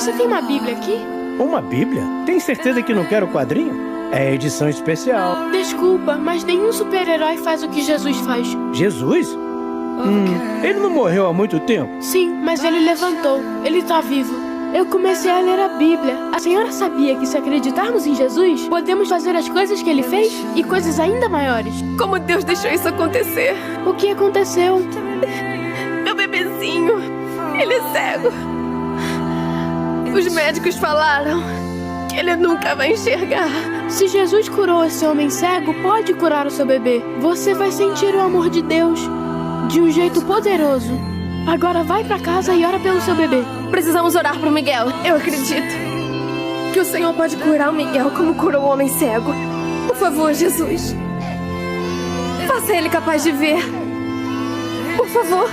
Você tem uma Bíblia aqui? Uma Bíblia? Tem certeza que não quer o quadrinho? É edição especial. Desculpa, mas nenhum super-herói faz o que Jesus faz. Jesus? Ele não morreu há muito tempo? Sim, mas ele levantou. Ele tá vivo. Eu comecei a ler a Bíblia. A senhora sabia que se acreditarmos em Jesus, podemos fazer as coisas que ele fez e coisas ainda maiores? Como Deus deixou isso acontecer? O que aconteceu? Meu bebezinho, ele é cego. Os médicos falaram que ele nunca vai enxergar. Se Jesus curou esse homem cego, pode curar o seu bebê. Você vai sentir o amor de Deus de um jeito poderoso. Agora vai pra casa e ora pelo seu bebê. Precisamos orar pro Miguel. Eu acredito que o Senhor pode curar o Miguel como curou o homem cego. Por favor, Jesus. Faça ele capaz de ver. Por favor.